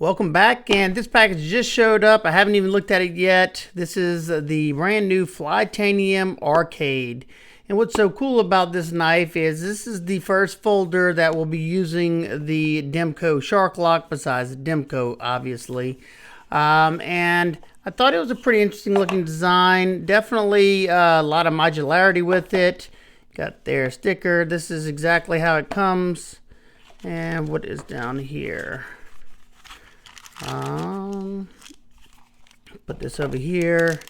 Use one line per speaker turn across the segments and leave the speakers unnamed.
Welcome back, and this package just showed up. I haven't even looked at it yet. This is the brand new Flytanium Arcade. And what's so cool about this knife is this is the first folder that will be using the Demko shark lock, besides the Demko, obviously. And I thought it was a pretty interesting looking design. Definitely a lot of modularity with it. Got their sticker. This is exactly how it comes. And what is down here? Put this over here.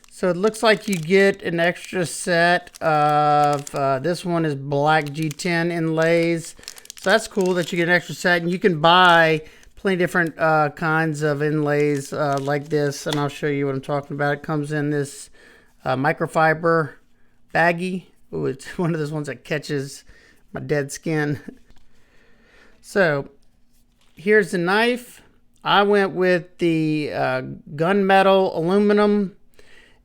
So it looks like you get an extra set of, this one is black G10 inlays. So that's cool that you get an extra set, and you can buy plenty of different kinds of inlays like this, and I'll show you what I'm talking about. It comes in this microfiber baggie. Ooh, it's one of those ones that catches my dead skin. So here's the knife. I went with the gunmetal aluminum,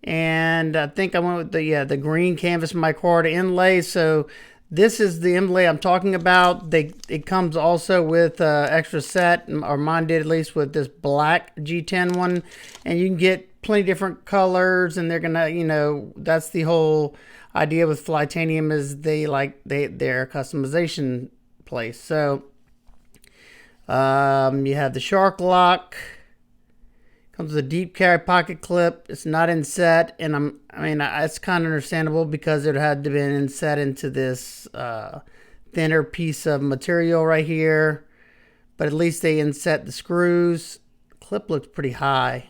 and I think I went with the green canvas micarta inlay. So this is the inlay I'm talking about. It comes also with extra set, or mine did at least, with this black G10 one, and you can get plenty of different colors, and they're gonna, that's the whole idea with Flytanium, is their customization place. So you have the shark lock. Comes with a deep carry pocket clip. It's not inset, and it's kind of understandable because it had to be inset into this thinner piece of material right here. But at least they inset the screws. Clip looks pretty high.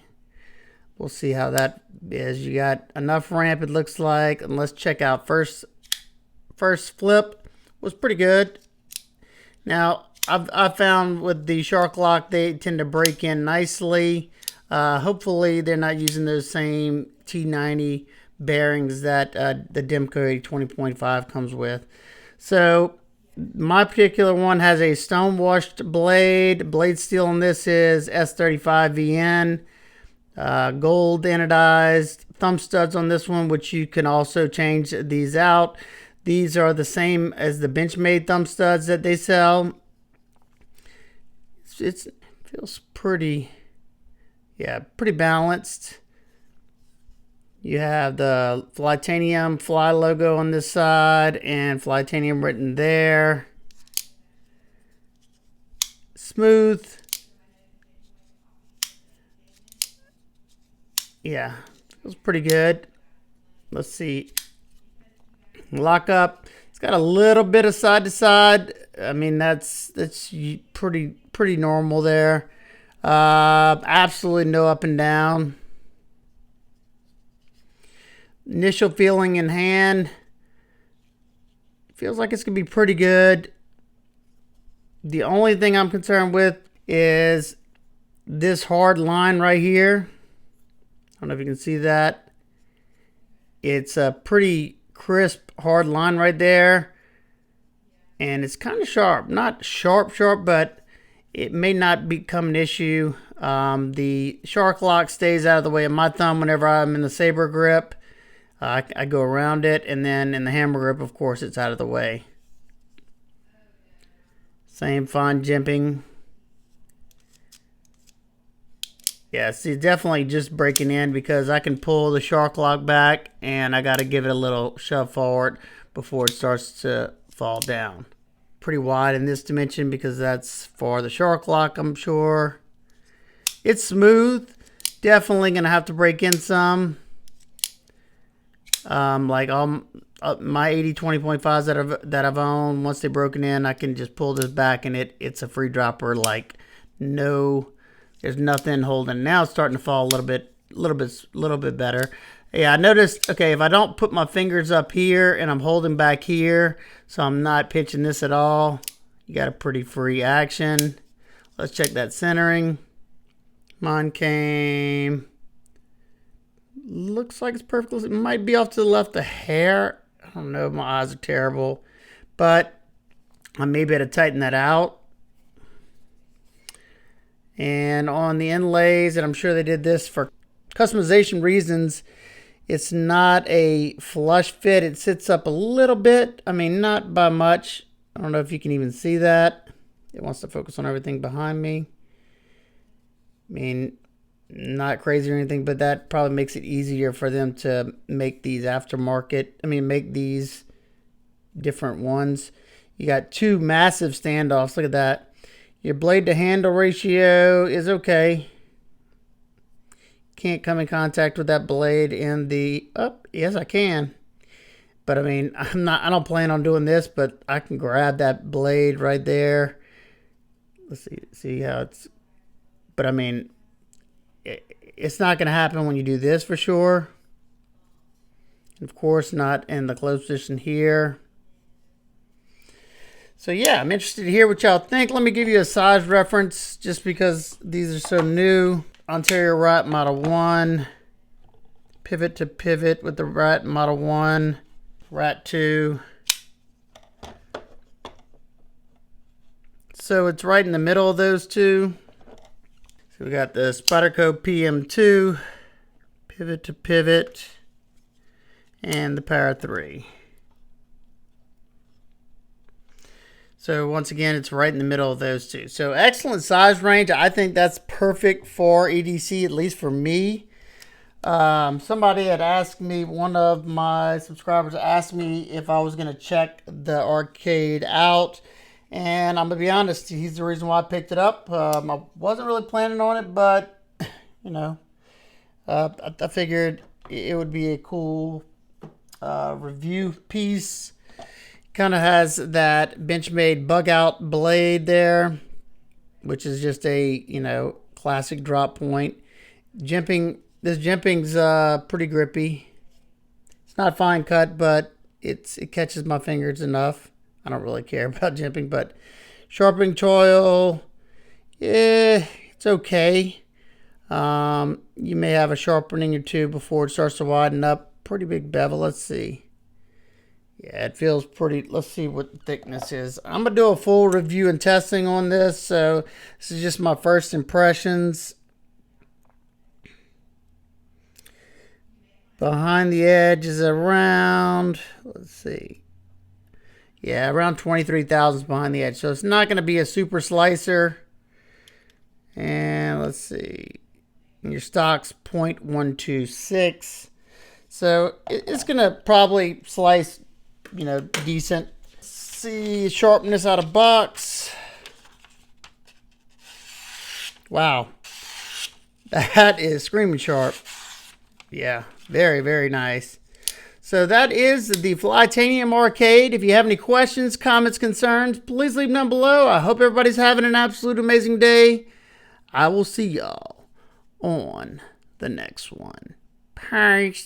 We'll see how that is. You got enough ramp, it looks like. And let's check out first flip was pretty good. Now I've found with the shark lock, they tend to break in nicely. Hopefully they're not using those same T90 bearings that the Demko 8020.5 comes with. So my particular one has a stone washed blade. Blade steel on this is S35VN. Gold anodized. Thumb studs on this one, which you can also change these out. These are the same as the Benchmade thumb studs that they sell. It feels pretty, pretty balanced. You have the Flytanium Fly logo on this side and Flytanium written there. Smooth. Yeah, feels pretty good. Let's see. Lock up. It's got a little bit of side to side. I mean, that's pretty normal there. Absolutely no up and down. Initial feeling in hand. Feels like it's gonna be pretty good. The only thing I'm concerned with is this hard line right here. I don't know if you can see that. It's a pretty crisp, hard line right there. And it's kind of sharp. Not sharp, but it may not become an issue. The shark lock stays out of the way of my thumb whenever I'm in the saber grip. I go around it, and then in the hammer grip, of course, it's out of the way. Same fine jimping. Yeah, see, definitely just breaking in because I can pull the shark lock back, and I got to give it a little shove forward before it starts to fall down. Pretty wide in this dimension because that's for the shark lock, I'm sure. It's smooth. Definitely gonna have to break in some. Like all my 8020.5s that I've owned, once they're broken in, I can just pull this back and it's a free dropper. Like there's nothing holding. Now it's starting to fall a little bit better. Yeah, I noticed, okay, if I don't put my fingers up here and I'm holding back here, so I'm not pitching this at all, you got a pretty free action. Let's check that centering. Mine came, looks like it's perfect. It might be off to the left a hair. I don't know, my eyes are terrible, but I may be able to tighten that out. And on the inlays, and I'm sure they did this for customization reasons, it's not a flush fit. It sits up a little bit. I mean, not by much. I don't know if you can even see that. It wants to focus on everything behind me. I mean, not crazy or anything, but that probably makes it easier for them to make these aftermarket. I mean, make these different ones. You got two massive standoffs. Look at that. Your blade to handle ratio is okay. Can't come in contact with that blade in the yes, I can. But I mean, I don't plan on doing this, but I can grab that blade right there. Let's see how it's, but I mean, it's not going to happen when you do this for sure. Of course, not in the closed position here. So yeah, I'm interested to hear what y'all think. Let me give you a size reference just because these are so new. Ontario Rat Model 1. Pivot to pivot with the Rat Model 1. Rat 2. So it's right in the middle of those two. So we got the Spyderco PM2. Pivot to pivot. And the Power 3. So once again, it's right in the middle of those two. So excellent size range. I think that's perfect for EDC, at least for me. Somebody had asked me, one of my subscribers asked me if I was going to check the arcade out. And I'm going to be honest, he's the reason why I picked it up. I wasn't really planning on it, but, you know, I figured it would be a cool review piece. Kind of has that Benchmade bug out blade there, which is just a, you know, classic drop point. Jimping, this jimping's pretty grippy. It's not fine cut, but it catches my fingers enough. I don't really care about jimping, but sharpening choil, yeah, it's okay. You may have a sharpening or two before it starts to widen up. Pretty big bevel. Let's see. Yeah, it feels pretty. Let's see what the thickness is. I'm going to do a full review and testing on this. So this is just my first impressions. Behind the edge is around, let's see. Yeah, around 23 thousandths behind the edge. So it's not going to be a super slicer. And let's see. Your stock's 0.126. So it's going to probably slice, you know, decent. Let's see, sharpness out of box. Wow. That is screaming sharp. Yeah, very, very nice. So that is the Flytanium Arcade. If you have any questions, comments, concerns, please leave them down below. I hope everybody's having an absolute amazing day. I will see y'all on the next one. Peace.